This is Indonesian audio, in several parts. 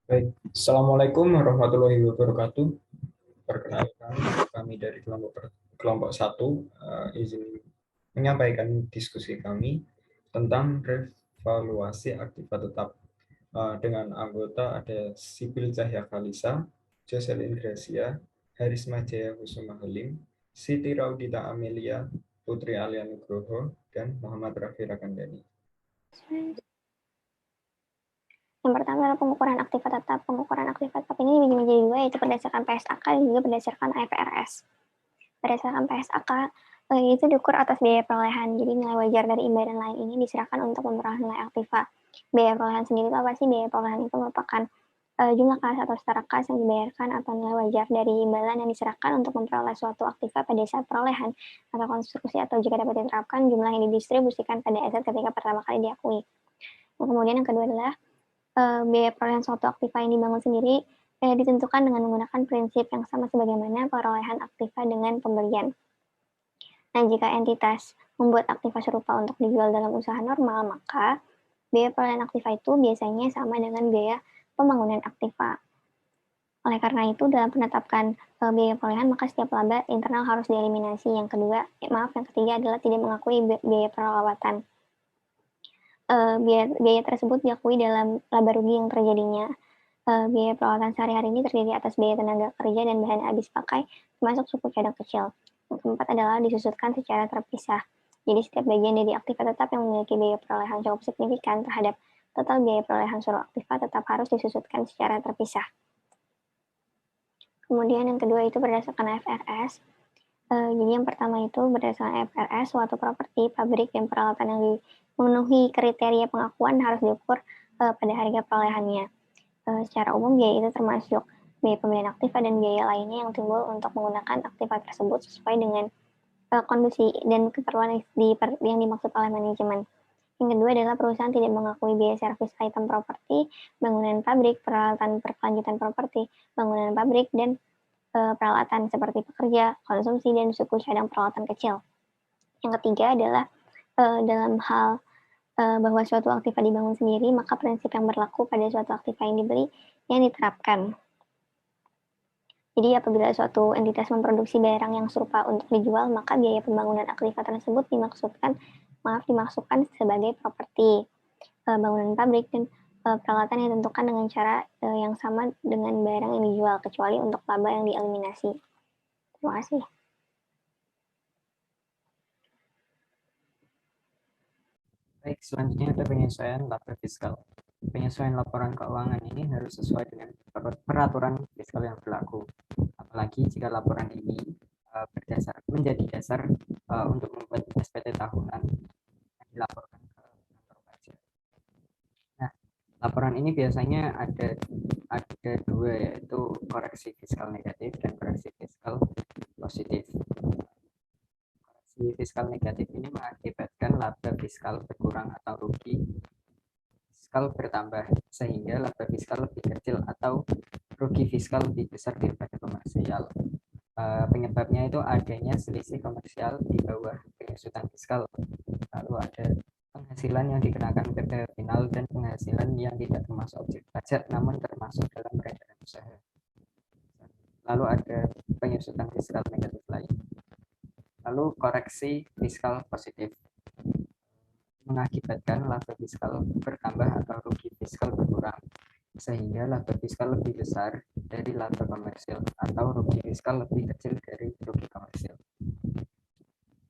Baik, Assalamualaikum warahmatullahi wabarakatuh. Perkenalkan, kami dari kelompok satu izin menyampaikan diskusi kami tentang revaluasi aktiva tetap. Dengan anggota ada Sibil Cahya Kalisa, Jocelyn Gracia, Harisma Jaya Kusuma Halim, Siti Raudita Amelia, Putri Alia Nugroho, dan Muhammad Rafi Rakandani. Yang pertama adalah pengukuran aktiva tetap. Pengukuran aktiva tetap ini dibagi menjadi dua, yaitu berdasarkan PSAK dan juga berdasarkan IFRS. Berdasarkan PSAK, itu diukur atas biaya perolehan. Jadi nilai wajar dari imbalan lain ini diserahkan untuk memperoleh nilai aktiva. Biaya perolehan sendiri itu apa sih? Biaya perolehan itu merupakan jumlah kas atau setara kas yang dibayarkan atau nilai wajar dari imbalan yang diserahkan untuk memperoleh suatu aktiva pada saat perolehan atau konstruksi, atau jika dapat diterapkan jumlah yang didistribusikan pada aset ketika pertama kali diakui. Nah, kemudian yang kedua adalah biaya perolehan suatu aktiva yang dibangun sendiri ditentukan dengan menggunakan prinsip yang sama sebagaimana perolehan aktiva dengan pembelian. Nah, jika entitas membuat aktiva serupa untuk dijual dalam usaha normal, maka biaya perolehan aktiva itu biasanya sama dengan biaya pembangunan aktiva. Oleh karena itu, dalam penetapan biaya perolehan, maka setiap laba internal harus dieliminasi. Yang ketiga adalah tidak mengakui biaya perawatan. Biaya tersebut diakui dalam laba rugi yang terjadinya. Biaya perawatan sehari-hari ini terdiri atas biaya tenaga kerja dan bahan habis pakai, termasuk suku cadang kecil. Yang keempat adalah disusutkan secara terpisah. Jadi setiap bagian dari aktiva tetap yang memiliki biaya perolehan cukup signifikan terhadap total biaya perolehan seluruh aktiva tetap harus disusutkan secara terpisah. Kemudian yang kedua itu berdasarkan IFRS. Jadi yang pertama itu berdasarkan IFRS, suatu properti, pabrik, dan peralatan yang memenuhi kriteria pengakuan harus diukur pada harga perolehannya. Secara umum biaya itu termasuk biaya pembelian aktiva dan biaya lainnya yang timbul untuk menggunakan aktiva tersebut sesuai dengan kondisi dan keperluan yang dimaksud oleh manajemen. Yang kedua adalah perusahaan tidak mengakui biaya servis item properti, bangunan pabrik, peralatan berkelanjutan properti, bangunan pabrik, dan peralatan seperti pekerja, konsumsi, dan suku cadang peralatan kecil. Yang ketiga adalah dalam hal bahwa suatu aktiva dibangun sendiri, maka prinsip yang berlaku pada suatu aktiva yang dibeli yang diterapkan. Jadi apabila suatu entitas memproduksi barang yang serupa untuk dijual, maka biaya pembangunan aktiva tersebut dimaksudkan sebagai properti, bangunan pabrik, dan peralatan yang ditentukan dengan cara yang sama dengan barang yang dijual, kecuali untuk laba yang dieliminasi. Terima kasih. Baik, selanjutnya ada penyesuaian laba fiskal. Penyesuaian laporan keuangan ini harus sesuai dengan peraturan fiskal yang berlaku. Apalagi jika laporan ini menjadi dasar untuk membuat SPT tahunan yang dilaporkan ke kantor pajak. Nah, laporan ini biasanya ada dua, yaitu koreksi fiskal negatif dan koreksi fiskal positif. Fiskal negatif ini mengakibatkan laba fiskal berkurang atau rugi fiskal bertambah, sehingga laba fiskal lebih kecil atau rugi fiskal lebih besar daripada komersial. Penyebabnya itu adanya selisih komersial di bawah penyusutan fiskal. Lalu ada penghasilan yang dikenakan ke final dan penghasilan yang tidak termasuk objek pajak namun termasuk dalam peredaran usaha. Lalu ada penyusutan fiskal negatif lain. Lalu koreksi fiskal positif mengakibatkan laba fiskal bertambah atau rugi fiskal berkurang, sehingga laba fiskal lebih besar dari laba komersil atau rugi fiskal lebih kecil dari rugi komersil.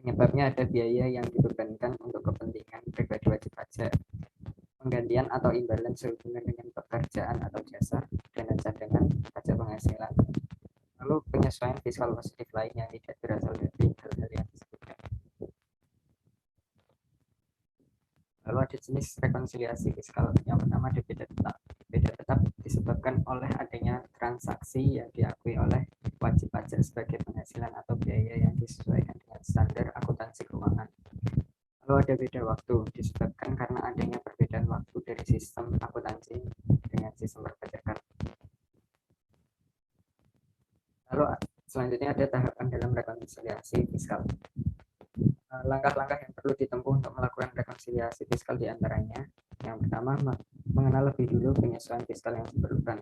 Penyebabnya ada biaya yang dibebankan untuk kepentingan pribadi wajib pajak, penggantian atau imbalan sehubungan dengan pekerjaan atau jasa, dana cadangan, pajak penghasilan. Lalu penyesuaian fiskal positif lain yang tidak berasal dari hal-hal yang disebutkan. Lalu ada jenis rekonsiliasi fiskal. Yang pertama debit tetap. Debit tetap disebabkan oleh adanya transaksi yang diakui oleh wajib pajak sebagai penghasilan atau biaya yang disesuaikan dengan standar akuntansi keuangan. Lalu ada beda waktu, disebabkan karena adanya perbedaan waktu dari sistem akuntansi dengan sistem perpajakan. Lalu selanjutnya ada tahapan dalam rekonsiliasi fiskal. Langkah-langkah yang perlu ditempuh untuk melakukan rekonsiliasi fiskal diantaranya yang pertama, mengenal lebih dulu penyesuaian fiskal yang diperlukan,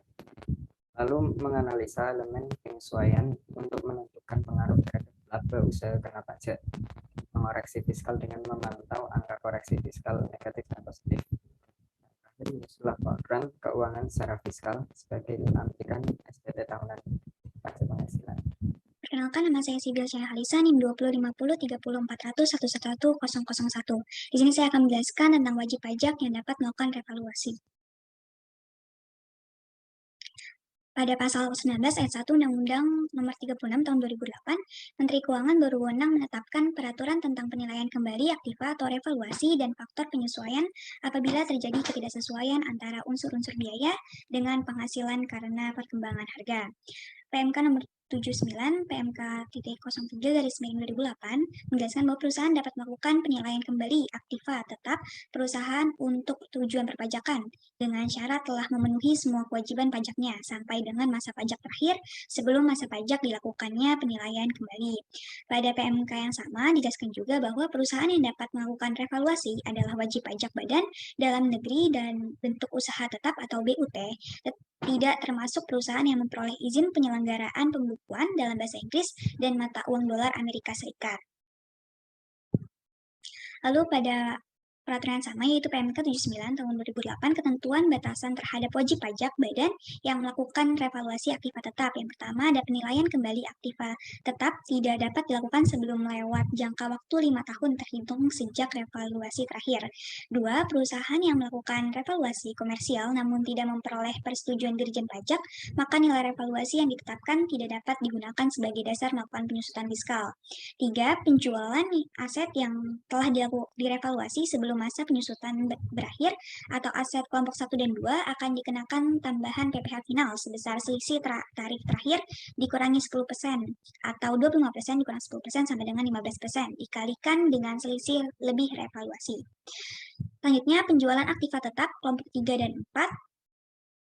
lalu menganalisa elemen penyesuaian untuk menentukan pengaruh terhadap laba usaha kena pajak, mengoreksi fiskal dengan memantau angka koreksi fiskal negatif dan positif. Terakhir, menyusun laporan keuangan secara fiskal sebagai lampiran SPT tahunan pajak penghasilan. Perkenalkan, nama saya Sibil Syahalisa, NIM 20503040111001. Di sini saya akan menjelaskan tentang wajib pajak yang dapat melakukan revaluasi. Pada pasal 19 ayat 1 Undang-Undang Nomor 36 Tahun 2008, Menteri Keuangan berwenang menetapkan peraturan tentang penilaian kembali aktiva atau revaluasi dan faktor penyesuaian apabila terjadi ketidaksesuaian antara unsur-unsur biaya dengan penghasilan karena perkembangan harga. PMK nomor 79 PMK.07/2008 menjelaskan bahwa perusahaan dapat melakukan penilaian kembali aktiva tetap perusahaan untuk tujuan perpajakan dengan syarat telah memenuhi semua kewajiban pajaknya sampai dengan masa pajak terakhir sebelum masa pajak dilakukannya penilaian kembali. Pada PMK yang sama dijelaskan juga bahwa perusahaan yang dapat melakukan revaluasi adalah wajib pajak badan dalam negeri dan bentuk usaha tetap atau BUT, tidak termasuk perusahaan yang memperoleh izin penyelenggaraan pembukuan dalam bahasa Inggris dan mata uang dolar Amerika Serikat. Lalu pada peraturan sama yaitu PMK 79 tahun 2008 ketentuan batasan terhadap wajib pajak badan yang melakukan revaluasi aktiva tetap. Yang pertama ada penilaian kembali aktiva tetap tidak dapat dilakukan sebelum lewat jangka waktu 5 tahun terhitung sejak revaluasi terakhir. 2. Perusahaan yang melakukan revaluasi komersial namun tidak memperoleh persetujuan Dirjen Pajak, maka nilai revaluasi yang ditetapkan tidak dapat digunakan sebagai dasar melakukan penyusutan fiskal. 3. Penjualan aset yang telah direvaluasi sebelum masa penyusutan berakhir atau aset kelompok 1 dan 2 akan dikenakan tambahan PPh final sebesar selisih tarif terakhir dikurangi 10% atau 25% dikurang 10% sama dengan 15% dikalikan dengan selisih lebih revaluasi. Selanjutnya, penjualan aktiva tetap kelompok 3 dan 4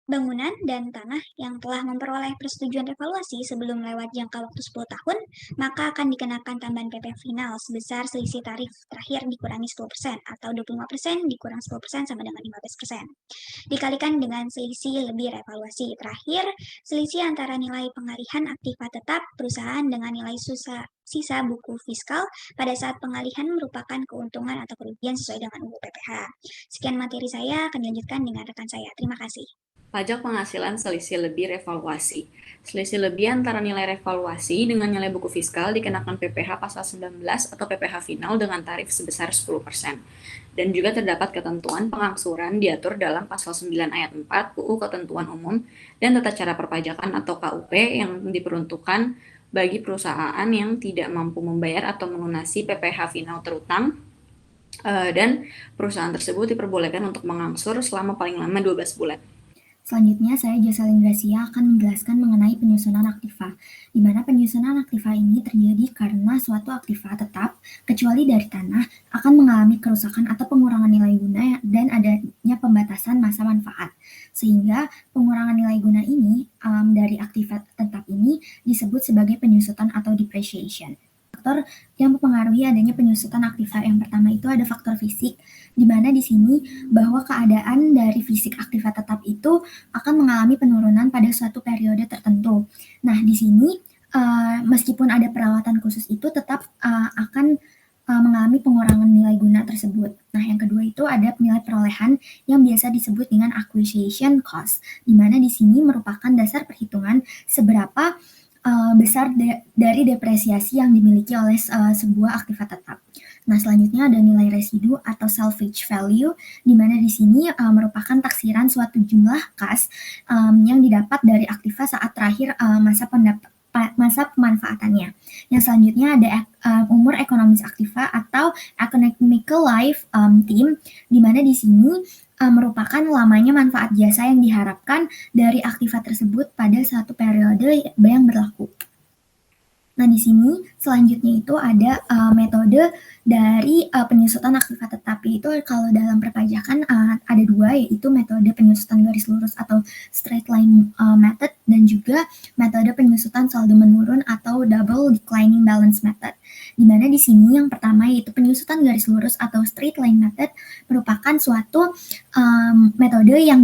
bangunan dan tanah yang telah memperoleh persetujuan revaluasi sebelum lewat jangka waktu 10 tahun, maka akan dikenakan tambahan PP final sebesar selisih tarif terakhir dikurangi 10% atau 25% dikurang 10% sama dengan 15%. Dikalikan dengan selisih lebih revaluasi. Terakhir, selisih antara nilai pengalihan aktiva tetap perusahaan dengan nilai sisa buku fiskal pada saat pengalihan merupakan keuntungan atau kerugian sesuai dengan UU PPh. Sekian materi saya, akan dilanjutkan dengan rekan saya. Terima kasih. Pajak penghasilan selisih lebih revaluasi. Selisih lebih antara nilai revaluasi dengan nilai buku fiskal dikenakan PPh pasal 19 atau PPh final dengan tarif sebesar 10%. Dan juga terdapat ketentuan pengangsuran diatur dalam pasal 9 ayat 4 UU Ketentuan Umum dan Tata Cara Perpajakan atau KUP yang diperuntukkan bagi perusahaan yang tidak mampu membayar atau melunasi PPh final terutang dan perusahaan tersebut diperbolehkan untuk mengangsur selama paling lama 12 bulan. Selanjutnya, saya Jocelyn Gracia akan menjelaskan mengenai penyusunan aktiva, di mana penyusunan aktiva ini terjadi karena suatu aktiva tetap, kecuali dari tanah, akan mengalami kerusakan atau pengurangan nilai guna dan adanya pembatasan masa manfaat. Sehingga pengurangan nilai guna ini dari aktiva tetap ini disebut sebagai penyusutan atau depreciation. Faktor yang mempengaruhi adanya penyusutan aktiva yang pertama itu ada faktor fisik, di mana di sini bahwa keadaan dari fisik aktiva tetap itu akan mengalami penurunan pada suatu periode tertentu. Nah, di sini meskipun ada perawatan khusus itu tetap akan mengalami pengurangan nilai guna tersebut. Nah, yang kedua itu ada nilai perolehan yang biasa disebut dengan acquisition cost, di mana di sini merupakan dasar perhitungan seberapa besar dari depresiasi yang dimiliki oleh sebuah aktiva tetap. Nah, selanjutnya ada nilai residu atau salvage value, di mana di sini merupakan taksiran suatu jumlah kas yang didapat dari aktiva saat terakhir masa pemanfaatannya. Yang selanjutnya ada umur ekonomis aktiva atau economical life team, di mana di sini merupakan lamanya manfaat jasa yang diharapkan dari aktiva tersebut pada suatu periode yang berlaku. Nah, di sini selanjutnya itu ada metode dari penyusutan aktiva tetap, yaitu kalau dalam perpajakan ada dua, yaitu metode penyusutan garis lurus atau straight line method dan juga metode penyusutan saldo menurun atau double declining balance method. Di mana di sini yang pertama yaitu penyusutan garis lurus atau straight line method merupakan suatu metode yang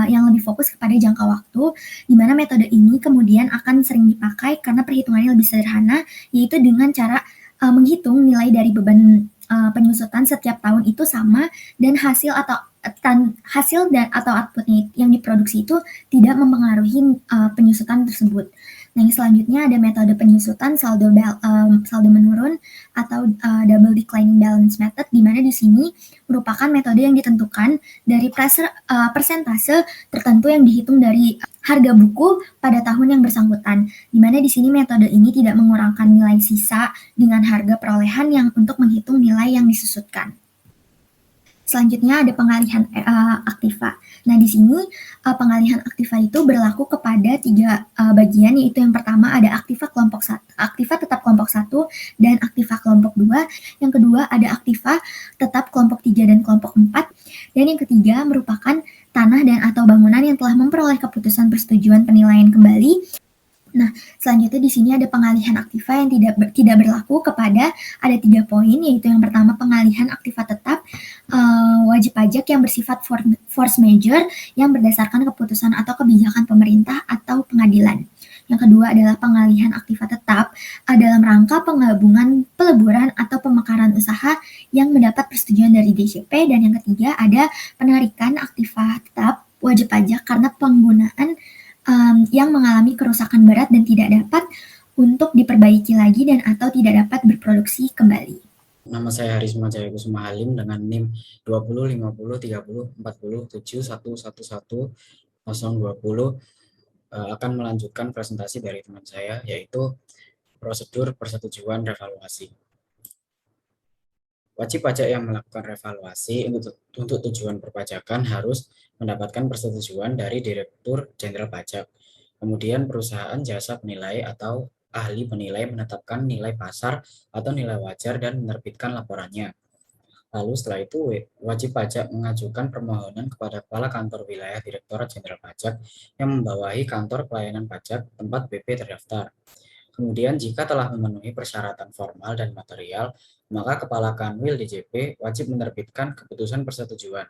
yang lebih fokus kepada jangka waktu, di mana metode ini kemudian akan sering dipakai karena perhitungannya lebih sederhana, yaitu dengan cara menghitung nilai dari beban penyusutan setiap tahun itu sama, dan hasil atau outputnya yang diproduksi itu tidak mempengaruhi penyusutan tersebut. Nah, yang selanjutnya ada metode penyusutan saldo menurun atau double declining balance method, di mana di sini merupakan metode yang ditentukan dari persentase tertentu yang dihitung dari harga buku pada tahun yang bersangkutan, di mana di sini metode ini tidak mengurangkan nilai sisa dengan harga perolehan yang untuk menghitung nilai yang disusutkan. Selanjutnya ada pengalihan aktiva. Nah, di sini pengalihan aktiva itu berlaku kepada 3 bagian, yaitu yang pertama ada aktiva tetap kelompok 1 dan aktiva kelompok 2. Yang kedua ada aktiva tetap kelompok 3 dan kelompok 4. Dan yang ketiga merupakan tanah dan atau bangunan yang telah memperoleh keputusan persetujuan penilaian kembali. Nah, selanjutnya di sini ada pengalihan aktiva yang tidak berlaku kepada ada 3 poin, yaitu yang pertama pengalihan aktiva tetap wajib pajak yang bersifat force majeure yang berdasarkan keputusan atau kebijakan pemerintah atau pengadilan. Yang kedua adalah pengalihan aktiva tetap dalam rangka penggabungan, peleburan atau pemekaran usaha yang mendapat persetujuan dari DJP. Dan yang ketiga ada penarikan aktiva tetap wajib pajak karena penggunaan yang mengalami kerusakan berat dan tidak dapat untuk diperbaiki lagi dan atau tidak dapat berproduksi kembali. Nama saya Harisma Jaya Kusuma Halim dengan NIM 20 50 30 40 7 111 020 akan melanjutkan presentasi dari teman saya, yaitu prosedur persetujuan revaluasi. Wajib pajak yang melakukan revaluasi untuk tujuan perpajakan harus mendapatkan persetujuan dari Direktur Jenderal Pajak. Kemudian perusahaan jasa penilai atau ahli penilai menetapkan nilai pasar atau nilai wajar dan menerbitkan laporannya. Lalu setelah itu wajib pajak mengajukan permohonan kepada Kepala Kantor Wilayah Direktorat Jenderal Pajak yang membawahi kantor pelayanan pajak tempat BP terdaftar. Kemudian jika telah memenuhi persyaratan formal dan material, maka Kepala Kanwil DJP wajib menerbitkan keputusan persetujuan.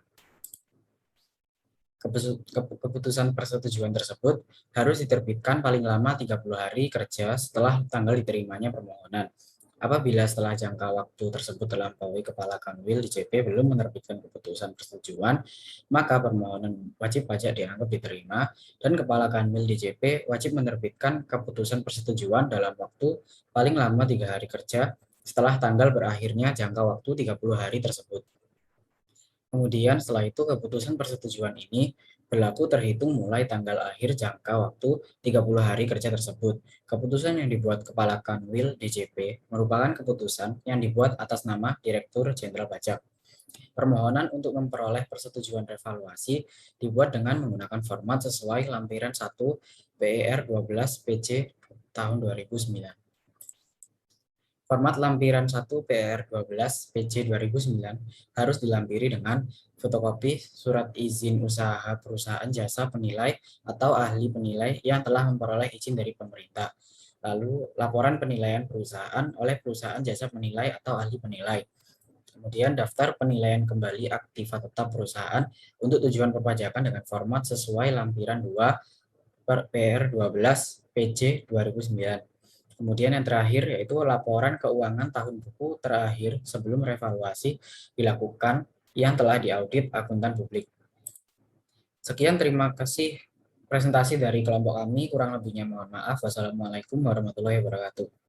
Keputusan persetujuan tersebut harus diterbitkan paling lama 30 hari kerja setelah tanggal diterimanya permohonan. Apabila setelah jangka waktu tersebut terlampaui, Kepala Kanwil DJP belum menerbitkan keputusan persetujuan, maka permohonan wajib pajak dianggap diterima dan Kepala Kanwil DJP wajib menerbitkan keputusan persetujuan dalam waktu paling lama 3 hari kerja setelah tanggal berakhirnya jangka waktu 30 hari tersebut. Kemudian setelah itu keputusan persetujuan ini berlaku terhitung mulai tanggal akhir jangka waktu 30 hari kerja tersebut. Keputusan yang dibuat Kepala Kanwil DJP merupakan keputusan yang dibuat atas nama Direktur Jenderal Pajak. Permohonan untuk memperoleh persetujuan revaluasi dibuat dengan menggunakan format sesuai lampiran 1 PER 12 PC tahun 2009. Format lampiran 1 PR 12 PC 2009 harus dilampiri dengan fotokopi surat izin usaha perusahaan jasa penilai atau ahli penilai yang telah memperoleh izin dari pemerintah. Lalu laporan penilaian perusahaan oleh perusahaan jasa penilai atau ahli penilai. Kemudian daftar penilaian kembali aktiva tetap perusahaan untuk tujuan perpajakan dengan format sesuai lampiran 2 PR 12 PC 2009. Kemudian yang terakhir yaitu laporan keuangan tahun buku terakhir sebelum revaluasi dilakukan yang telah diaudit akuntan publik. Sekian, terima kasih presentasi dari kelompok kami. Kurang lebihnya mohon maaf. Wassalamualaikum warahmatullahi wabarakatuh.